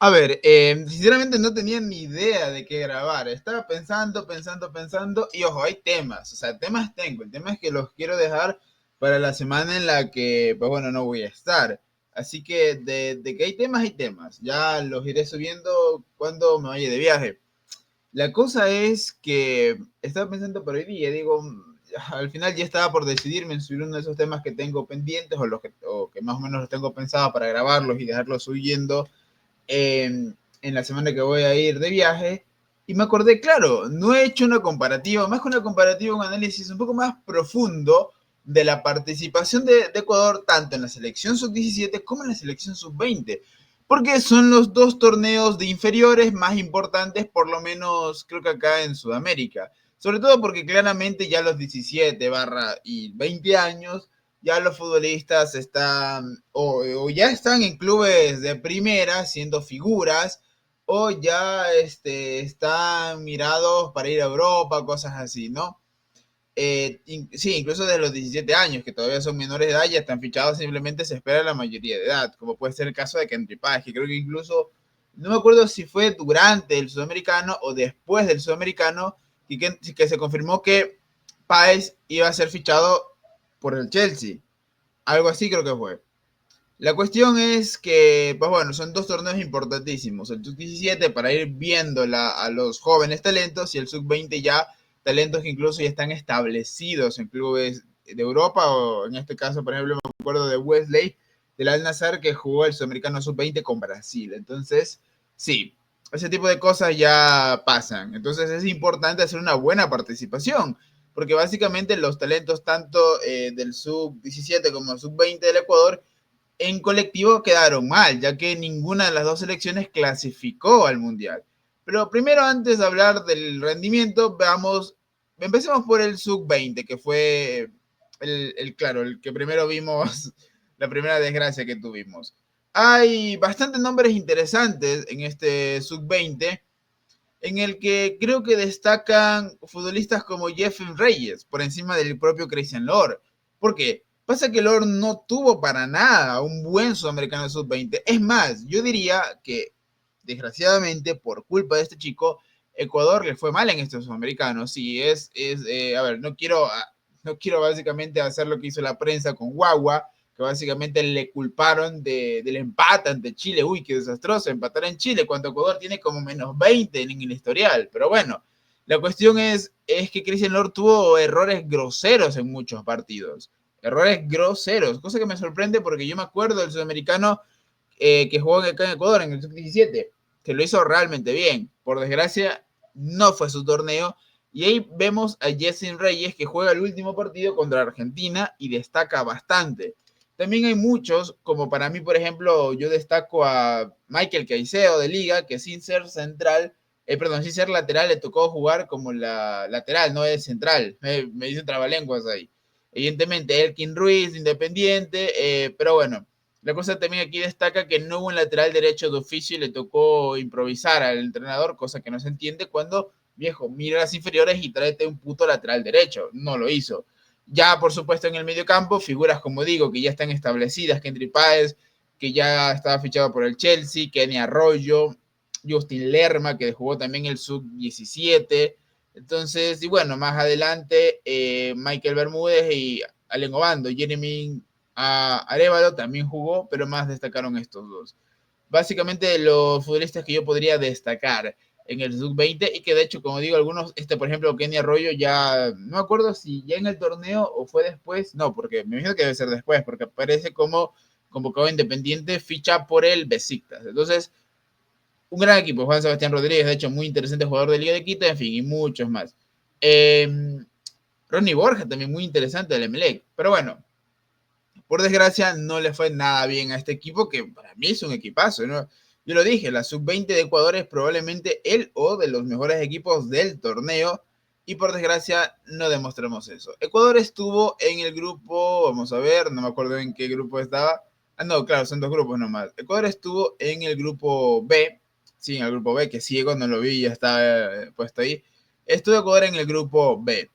A ver, sinceramente no tenía ni idea de qué grabar. Estaba pensando, y ojo, hay temas, o sea, temas tengo. El tema es que los quiero dejar para la semana en la que, pues bueno, no voy a estar. Así que de que hay temas, hay temas. Ya los iré subiendo cuando me vaya de viaje. La cosa es que estaba pensando por hoy día, digo, al final ya estaba por decidirme en subir uno de esos temas que tengo pendientes o que más o menos los tengo pensado para grabarlos y dejarlos subiendo en la semana que voy a ir de viaje. Y me acordé, claro, no he hecho una comparativa, más que una comparativa, un análisis un poco más profundo de la participación de Ecuador tanto en la selección sub-17 como en la selección sub-20, porque son los dos torneos de inferiores más importantes, por lo menos creo que acá en Sudamérica. Sobre todo porque claramente ya los 17 barra y 20 años, ya los futbolistas están o ya están en clubes de primera siendo figuras o ya están mirados para ir a Europa, cosas así, ¿no? Sí, incluso desde los 17 años, que todavía son menores de edad, ya están fichados, simplemente se espera la mayoría de edad, como puede ser el caso de Kendry Páez, que creo que incluso, no me acuerdo si fue durante el sudamericano o después del sudamericano, que se confirmó que Páez iba a ser fichado por el Chelsea. Algo así creo que fue. La cuestión es que, pues bueno, son dos torneos importantísimos. El sub-17 para ir viendo a los jóvenes talentos y el sub-20 ya talentos que incluso ya están establecidos en clubes de Europa o en este caso, por ejemplo, me acuerdo de Wesley del Al-Nassr que jugó el sudamericano sub-20 con Brasil. Entonces, sí, ese tipo de cosas ya pasan. Entonces es importante hacer una buena participación porque básicamente los talentos tanto del sub-17 como sub-20 del Ecuador en colectivo quedaron mal, ya que ninguna de las dos selecciones clasificó al Mundial. Pero primero, antes de hablar del rendimiento, empecemos por el sub-20, que fue claro, el que primero vimos, la primera desgracia que tuvimos. Hay bastantes nombres interesantes en este sub-20, en el que creo que destacan futbolistas como Jeffen Reyes, por encima del propio Christian Lohr. ¿Por qué? Pasa que Lohr no tuvo para nada un buen sudamericano sub-20. Es más, yo diría que, desgraciadamente, por culpa de este chico, Ecuador le fue mal en estos sudamericanos. Sí, a ver, no quiero básicamente hacer lo que hizo la prensa con Guagua, que básicamente le culparon del empate ante Chile. Uy, qué desastroso, empatar en Chile, cuando Ecuador tiene como menos 20 en el historial. Pero bueno, la cuestión es que Christian Lohr tuvo errores groseros en muchos partidos. Errores groseros, cosa que me sorprende porque yo me acuerdo del sudamericano que jugó acá en Ecuador en el sub-17, que lo hizo realmente bien. Por desgracia, no fue su torneo. Y ahí vemos a Jessen Reyes que juega el último partido contra Argentina y destaca bastante. También hay muchos, como para mí, por ejemplo, yo destaco a Michael Caicedo de Liga, que sin ser central, sin ser lateral, le tocó jugar como la lateral, no es central. Me dicen trabalenguas ahí. Evidentemente, Elkin Ruiz, Independiente, pero bueno, la cosa también aquí destaca que no hubo un lateral derecho de oficio y le tocó improvisar al entrenador, cosa que no se entiende cuando, viejo, mira las inferiores y tráete un puto lateral derecho. No lo hizo. Ya, por supuesto, en el medio campo, figuras como digo, que ya están establecidas, Kendry Páez, que ya estaba fichado por el Chelsea, Kenny Arroyo, Justin Lerma, que jugó también el sub-17. Entonces, y bueno, más adelante, Michael Bermúdez y Allen Obando, Jeremy Arevalo también jugó, pero más destacaron estos dos. Básicamente los futbolistas que yo podría destacar en el sub-20 y que de hecho, como digo, algunos, por ejemplo, Kenny Arroyo ya, no me acuerdo si ya en el torneo o fue después, no, porque me imagino que debe ser después, porque aparece como convocado independiente, ficha por el Besiktas. Entonces, un gran equipo, Juan Sebastián Rodríguez, de hecho, muy interesante jugador de Liga de Quito, en fin, y muchos más. Ronnie Borja, también muy interesante del Emelec, pero bueno, por desgracia, no le fue nada bien a este equipo, que para mí es un equipazo, ¿no? Yo lo dije, la sub-20 de Ecuador es probablemente el o de los mejores equipos del torneo, y por desgracia no demostramos eso. Ecuador estuvo en el grupo, vamos a ver, no me acuerdo en qué grupo estaba. Ah, no, claro, son dos grupos nomás. Ecuador estuvo en el grupo B, sí, en el grupo B, que ciego, no lo vi, ya está puesto ahí. Estuvo Ecuador en el grupo B.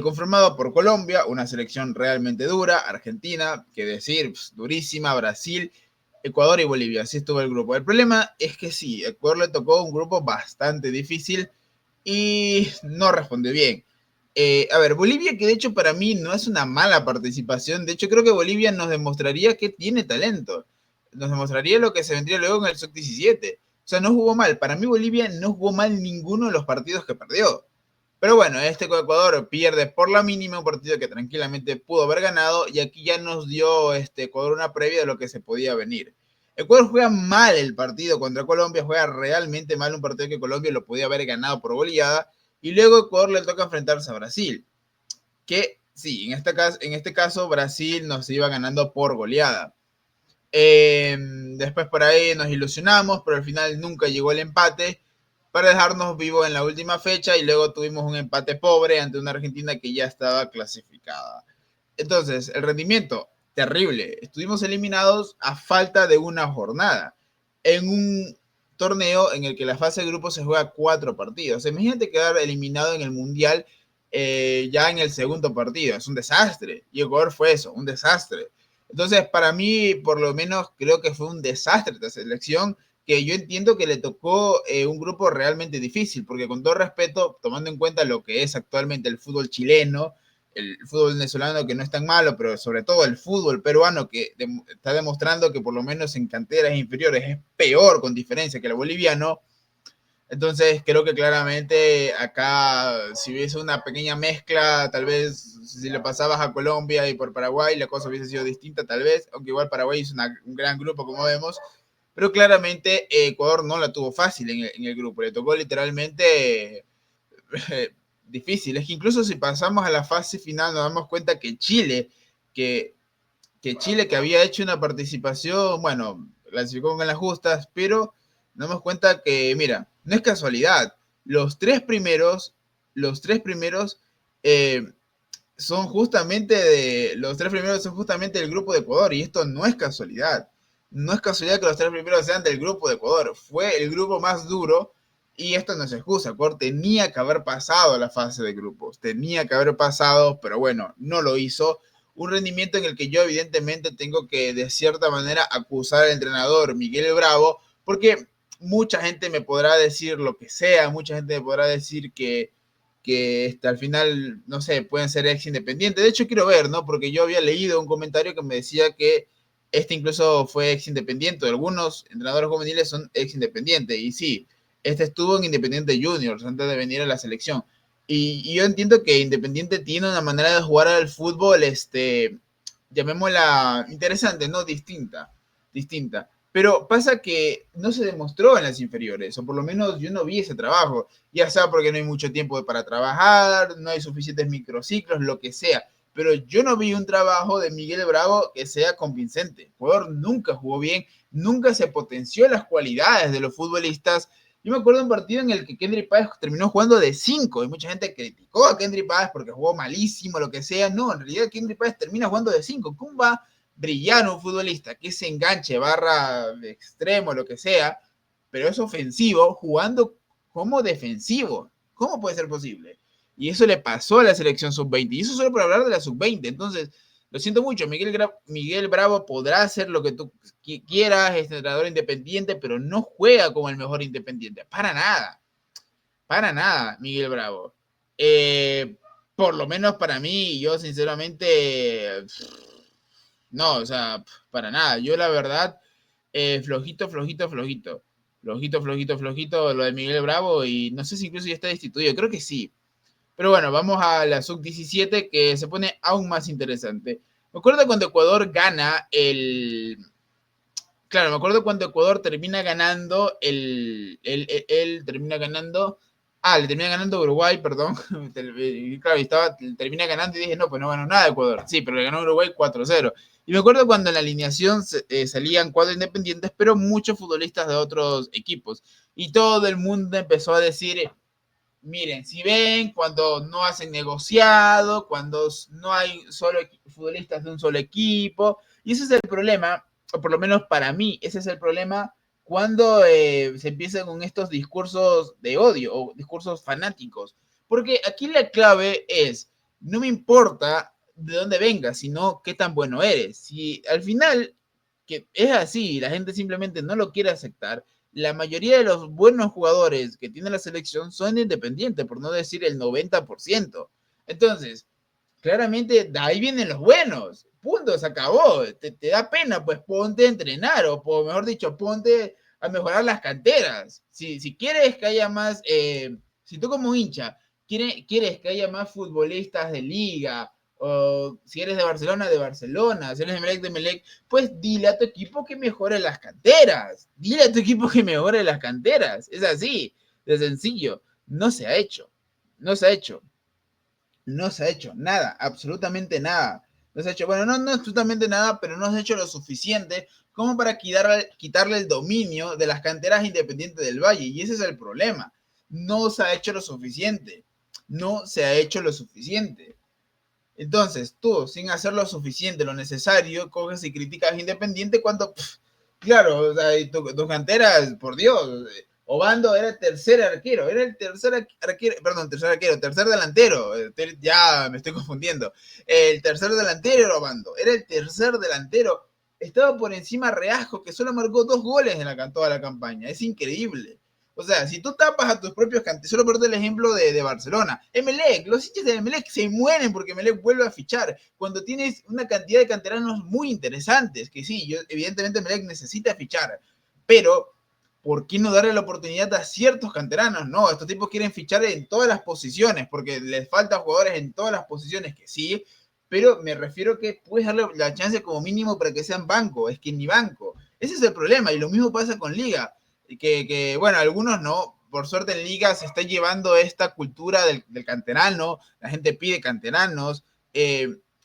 Conformado por Colombia, una selección realmente dura, Argentina, que decir, pues, durísima, Brasil, Ecuador y Bolivia, así estuvo el grupo. El problema es que sí, Ecuador le tocó un grupo bastante difícil y no respondió bien. A ver, Bolivia, que de hecho para mí no es una mala participación, de hecho creo que Bolivia nos demostraría que tiene talento, nos demostraría lo que se vendría luego en el Sub-17. O sea, no jugó mal, para mí Bolivia no jugó mal ninguno de los partidos que perdió. Pero bueno, este Ecuador pierde por la mínima un partido que tranquilamente pudo haber ganado y aquí ya nos dio Ecuador una previa de lo que se podía venir. Ecuador juega mal el partido contra Colombia, juega realmente mal un partido que Colombia lo podía haber ganado por goleada y luego Ecuador le toca enfrentarse a Brasil, que sí, en este caso Brasil nos iba ganando por goleada. Después por ahí nos ilusionamos, pero al final nunca llegó el empate para dejarnos vivos en la última fecha y luego tuvimos un empate pobre ante una Argentina que ya estaba clasificada. Entonces, el rendimiento, terrible. Estuvimos eliminados a falta de una jornada en un torneo en el que la fase de grupo se juega 4 partidos. Imagínate quedar eliminado en el Mundial ya en el segundo partido. Es un desastre. Y Ecuador fue eso, un desastre. Entonces, para mí, por lo menos, creo que fue un desastre esta selección que yo entiendo que le tocó un grupo realmente difícil, porque con todo respeto, tomando en cuenta lo que es actualmente el fútbol chileno, el fútbol venezolano que no es tan malo, pero sobre todo el fútbol peruano que está demostrando que por lo menos en canteras inferiores es peor con diferencia que el boliviano. Entonces creo que claramente acá si hubiese una pequeña mezcla, tal vez si le pasabas a Colombia y por Paraguay la cosa hubiese sido distinta tal vez, aunque igual Paraguay es un gran grupo como vemos, pero claramente Ecuador no la tuvo fácil en el grupo, le tocó literalmente difícil. Es que incluso si pasamos a la fase final nos damos cuenta que Chile, que, que Chile que había hecho una participación, bueno, clasificó con las justas, pero nos damos cuenta que, mira, no es casualidad. Los tres primeros son justamente los 3 primeros son justamente del grupo de Ecuador y esto no es casualidad. No es casualidad que los 3 primeros sean del grupo de Ecuador. Fue el grupo más duro y esto no es excusa. Ecuador tenía que haber pasado a la fase de grupos. Tenía que haber pasado, pero bueno, no lo hizo. Un rendimiento en el que yo evidentemente tengo que de cierta manera acusar al entrenador Miguel Bravo porque mucha gente me podrá decir lo que sea, mucha gente me podrá decir que al final, no sé, pueden ser ex independientes. De hecho, quiero ver, ¿no? Porque yo había leído un comentario que me decía que incluso fue ex independiente. Algunos entrenadores juveniles son ex independientes. Y sí, estuvo en Independiente Juniors antes de venir a la selección. Y yo entiendo que Independiente tiene una manera de jugar al fútbol, llamémosla interesante, ¿no? Distinta. Pero pasa que no se demostró en las inferiores, o por lo menos yo no vi ese trabajo, ya sea porque no hay mucho tiempo para trabajar, no hay suficientes microciclos, lo que sea, pero yo no vi un trabajo de Miguel Bravo que sea convincente. El jugador nunca jugó bien, nunca se potenció las cualidades de los futbolistas. Yo me acuerdo de un partido en el que Kendry Páez terminó jugando de 5 y mucha gente criticó a Kendry Páez porque jugó malísimo, lo que sea. No, en realidad Kendry Páez termina jugando de 5. ¿Cómo va brillar un futbolista que se enganche, barra de extremo, lo que sea, pero es ofensivo jugando como defensivo? ¿Cómo puede ser posible? Y eso le pasó a la selección sub-20. Y eso solo por hablar de la sub-20. Entonces, lo siento mucho, Miguel Bravo podrá hacer lo que tú quieras, es entrenador independiente, pero no juega como el mejor independiente. Para nada, Miguel Bravo. Por lo menos para mí, yo sinceramente, no, o sea, para nada. Yo la verdad, flojito lo de Miguel Bravo y no sé si incluso ya está destituido, creo que sí. Pero bueno, vamos a la sub-17 que se pone aún más interesante. Me acuerdo cuando Ecuador gana Claro, me acuerdo cuando Ecuador termina ganando él termina ganando. Le termina ganando Uruguay, perdón. Claro, termina ganando y dije, no, pues no ganó nada Ecuador. Sí, pero le ganó Uruguay 4-0. Y me acuerdo cuando en la alineación salían 4 independientes, pero muchos futbolistas de otros equipos. Y todo el mundo empezó a decir, miren, si ven, cuando no hacen negociado, cuando no hay solo futbolistas de un solo equipo. Y ese es el problema, o por lo menos para mí, ese es el problema cuando se empiezan con estos discursos de odio o discursos fanáticos. Porque aquí la clave es, no me importa de dónde vengas, sino qué tan bueno eres. Si al final que es así, la gente simplemente no lo quiere aceptar. La mayoría de los buenos jugadores que tiene la selección son independientes, por no decir el 90%. Entonces, claramente de ahí vienen los buenos. Punto, se acabó. Te da pena, pues ponte a entrenar, o mejor dicho, ponte a mejorar las canteras. Si quieres que haya más, si tú como hincha quieres que haya más futbolistas de liga, o si eres de Barcelona, si eres de Melec, pues dile a tu equipo que mejore las canteras. Dile a tu equipo que mejore las canteras. Es así, de sencillo. No se ha hecho. No se ha hecho. No se ha hecho nada, absolutamente nada. No se ha hecho, bueno, no absolutamente nada, pero no se ha hecho lo suficiente como para quitarle el dominio de las canteras independientes del Valle. Y ese es el problema. No se ha hecho lo suficiente. No se ha hecho lo suficiente. Entonces, tú, sin hacer lo suficiente, lo necesario, coges y criticas a Independiente cuando, claro, o sea, tus canteras, por Dios, Obando era el tercer arquero, tercer delantero, ya me estoy confundiendo. El tercer delantero era Obando, era el tercer delantero. Estaba por encima Reasco, que solo marcó 2 goles en toda la campaña. Es increíble. O sea, si tú tapas a tus propios canteranos, solo por el ejemplo de Barcelona, Emelec, los hinchas de Emelec se mueren porque Emelec vuelve a fichar, cuando tienes una cantidad de canteranos muy interesantes, que sí, evidentemente Emelec necesita fichar, pero ¿por qué no darle la oportunidad a ciertos canteranos? No, estos tipos quieren fichar en todas las posiciones, porque les faltan jugadores en todas las posiciones, que sí, pero me refiero que puedes darle la chance como mínimo para que sean banco, es que ni banco. Ese es el problema, y lo mismo pasa con Liga bueno, algunos no. Por suerte en Liga se está llevando esta cultura del canterano, la gente pide canteranos.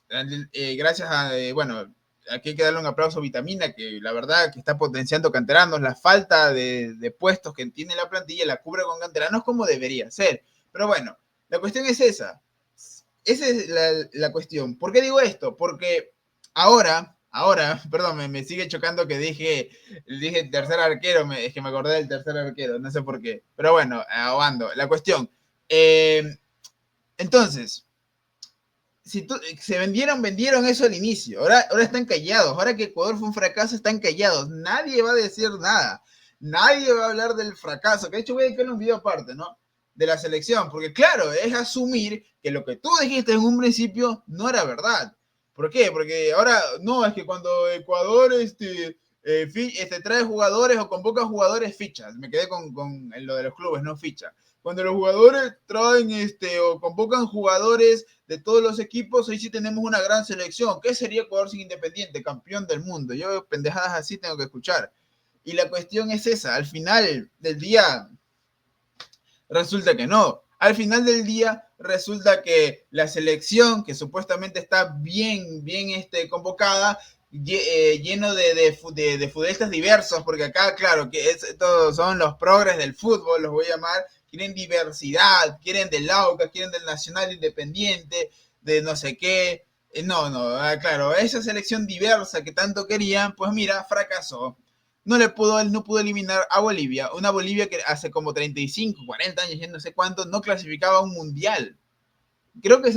Gracias a, bueno, aquí hay que darle un aplauso a Vitamina, que la verdad que está potenciando canteranos. La falta de puestos que tiene la plantilla la cubre con canteranos como debería ser. Pero bueno, la cuestión es esa. Esa es la cuestión. ¿Por qué digo esto? Porque perdón, me sigue chocando que dije tercer arquero, es que me acordé del tercer arquero, no sé por qué. Pero bueno, ahogando. La cuestión. Entonces, si se vendieron eso al inicio. Ahora están callados. Ahora que Ecuador fue un fracaso, están callados. Nadie va a decir nada. Nadie va a hablar del fracaso. Que de hecho voy a dedicarle un video aparte, ¿no? De la selección. Porque claro, es asumir que lo que tú dijiste en un principio no era verdad. ¿Por qué? Porque ahora, no, es que cuando Ecuador trae jugadores o convoca jugadores, fichas. Me quedé con lo de los clubes, no ficha. Cuando los jugadores traen o convocan jugadores de todos los equipos, ahí sí tenemos una gran selección. ¿Qué sería Ecuador sin Independiente? Campeón del mundo. Yo pendejadas así tengo que escuchar. Y la cuestión es esa, al final del día resulta que no. Al final del día resulta que la selección, que supuestamente está bien convocada, lleno de futbolistas diversos, porque acá, claro, que todos son los progres del fútbol, los voy a llamar, quieren diversidad, quieren del Aucas, quieren del Nacional Independiente, de no sé qué. Claro, esa selección diversa que tanto querían, pues mira, fracasó. No pudo eliminar a Bolivia, una Bolivia que hace como 35, 40 años, ya no sé cuánto, no clasificaba a un mundial. Creo que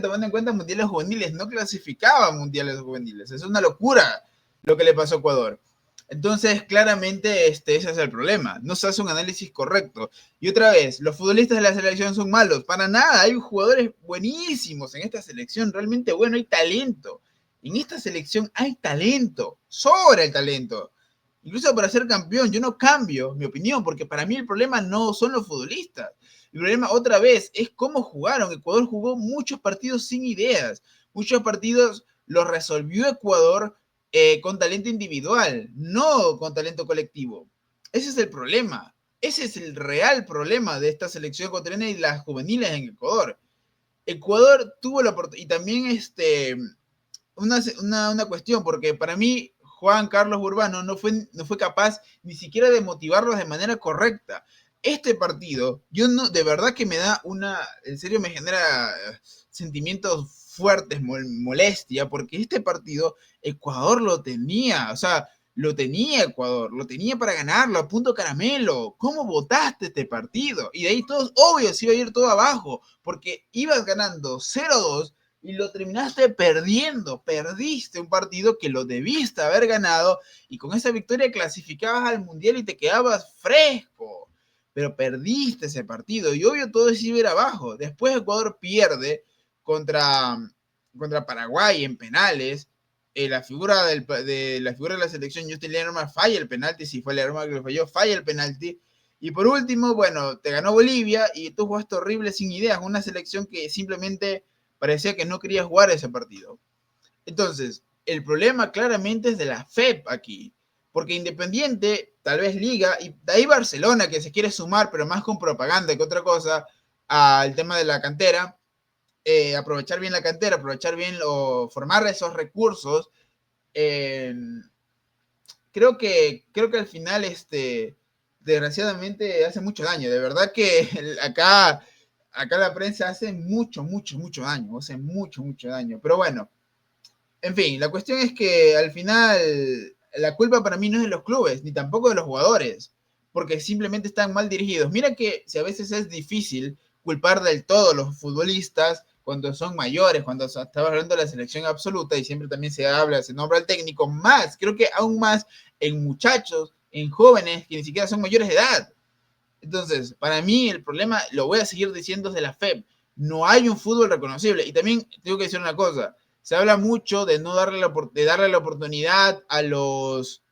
tomando en cuenta mundiales juveniles, no clasificaba a mundiales juveniles. Es una locura lo que le pasó a Ecuador. Entonces, claramente, ese es el problema. No se hace un análisis correcto. Y otra vez, los futbolistas de la selección son malos. Para nada, hay jugadores buenísimos en esta selección, realmente bueno, hay talento. En esta selección hay talento, sobra el talento. Incluso para ser campeón, yo no cambio mi opinión, porque para mí el problema no son los futbolistas. El problema, otra vez, es cómo jugaron. Ecuador jugó muchos partidos sin ideas. Muchos partidos los resolvió Ecuador con talento individual, no con talento colectivo. Ese es el problema. Ese es el real problema de esta selección ecuatoriana y las juveniles en Ecuador. Ecuador tuvo la oportunidad, y también una cuestión, porque para mí Juan Carlos Urbano no fue capaz ni siquiera de motivarlos de manera correcta. Este partido, de verdad que en serio me genera sentimientos fuertes, molestia, porque este partido Ecuador lo tenía, o sea, lo tenía Ecuador, lo tenía para ganarlo, a punto caramelo. ¿Cómo votaste este partido? Y de ahí todos, obvio, se iba a ir todo abajo, porque ibas ganando 0-2 y lo terminaste perdiendo. Perdiste un partido que lo debiste haber ganado y con esa victoria clasificabas al Mundial y te quedabas fresco. Pero perdiste ese partido y obvio todo se iba a ir abajo. Después Ecuador pierde contra, contra Paraguay en penales. La figura de la selección, Justin Lerma, falla el penalti. Si fue Lerma que lo falló, falla el penalti. Y por último, bueno, te ganó Bolivia y tú jugaste horrible sin ideas. Una selección que simplemente parecía que no quería jugar ese partido. Entonces, el problema claramente es de la FEP aquí. Porque Independiente, tal vez Liga, y de ahí Barcelona, que se quiere sumar, pero más con propaganda que otra cosa, al tema de la cantera, aprovechar bien la cantera, aprovechar bien formar esos recursos. Eh, creo que al final, desgraciadamente, hace mucho daño. De verdad que acá la prensa hace mucho daño. Hace mucho daño. Pero bueno, en fin, la cuestión es que al final la culpa para mí no es de los clubes, ni tampoco de los jugadores, porque simplemente están mal dirigidos. Mira que si a veces es difícil culpar del todo a los futbolistas cuando son mayores, cuando estaba hablando de la selección absoluta y siempre también se nombra al técnico, más, creo que aún más en muchachos, en jóvenes que ni siquiera son mayores de edad. Entonces, para mí el problema, lo voy a seguir diciendo, es de la FEP. No hay un fútbol reconocible. Y también tengo que decir una cosa. Se habla mucho de no darle darle la oportunidad a los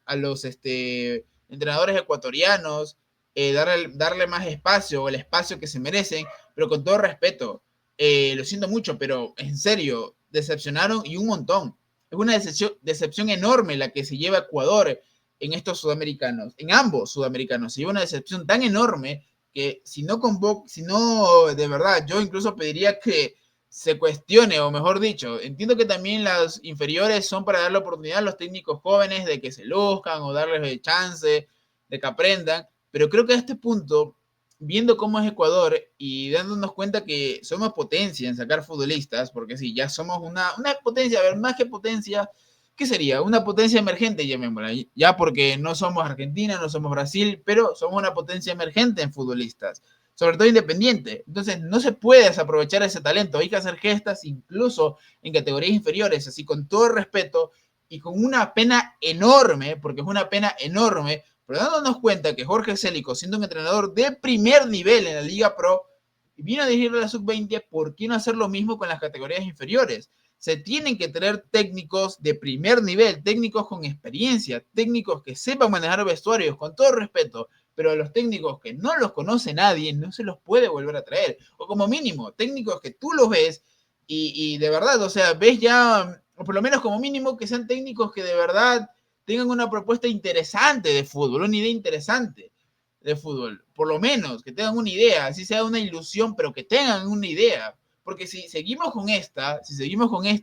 entrenadores ecuatorianos, darle más espacio o el espacio que se merecen, pero con todo respeto, lo siento mucho, pero en serio, decepcionaron y un montón. Es una decepción enorme la que se lleva Ecuador en estos sudamericanos, en ambos sudamericanos. Se lleva una decepción tan enorme que si no, de verdad, yo incluso pediría que se cuestione, o mejor dicho, entiendo que también las inferiores son para darle oportunidad a los técnicos jóvenes de que se luzcan o darles chance de que aprendan, pero creo que a este punto, viendo cómo es Ecuador y dándonos cuenta que somos potencia en sacar futbolistas, porque sí, ya somos una potencia, a ver, más que potencia, ¿qué sería? Una potencia emergente, llamémosla, ya porque no somos Argentina, no somos Brasil, pero somos una potencia emergente en futbolistas, sobre todo independiente. Entonces, no se puede desaprovechar ese talento, hay que hacer gestas incluso en categorías inferiores, así con todo respeto y con una pena enorme, porque es una pena enorme, pero dándonos cuenta que Jorge Célico, siendo un entrenador de primer nivel en la Liga Pro, vino a dirigir la sub-20, ¿por qué no hacer lo mismo con las categorías inferiores? Se tienen que tener técnicos de primer nivel, técnicos con experiencia, técnicos que sepan manejar vestuarios, con todo respeto, pero a los técnicos que no los conoce nadie, no se los puede volver a traer. O como mínimo, técnicos que tú los ves y de verdad, o sea, ves ya, o por lo menos como mínimo, que sean técnicos que de verdad tengan una propuesta interesante de fútbol, una idea interesante de fútbol, por lo menos, que tengan una idea, así sea una ilusión, pero que tengan una idea. Porque si seguimos con esta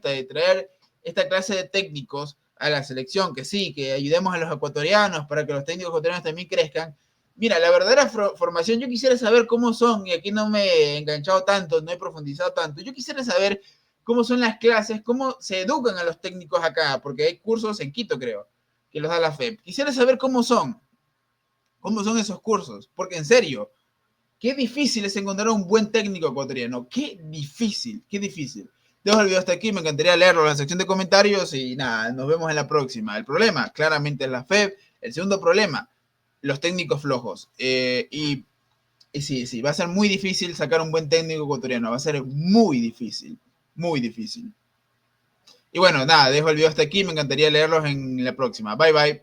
de traer esta clase de técnicos a la selección, que sí, que ayudemos a los ecuatorianos para que los técnicos ecuatorianos también crezcan. Mira, la verdadera formación, yo quisiera saber cómo son, y aquí no me he enganchado tanto, no he profundizado tanto, yo quisiera saber cómo son las clases, cómo se educan a los técnicos acá, porque hay cursos en Quito, creo, que los da la FEP. Quisiera saber cómo son esos cursos, porque en serio, qué difícil es encontrar un buen técnico ecuatoriano. Qué difícil, qué difícil. Dejo el video hasta aquí, me encantaría leerlo en la sección de comentarios y nada, nos vemos en la próxima. El problema, claramente, es la FEP. El segundo problema, los técnicos flojos. Y sí, va a ser muy difícil sacar un buen técnico ecuatoriano. Va a ser muy difícil, muy difícil. Y bueno, nada, dejo el video hasta aquí, me encantaría leerlos en la próxima. Bye bye.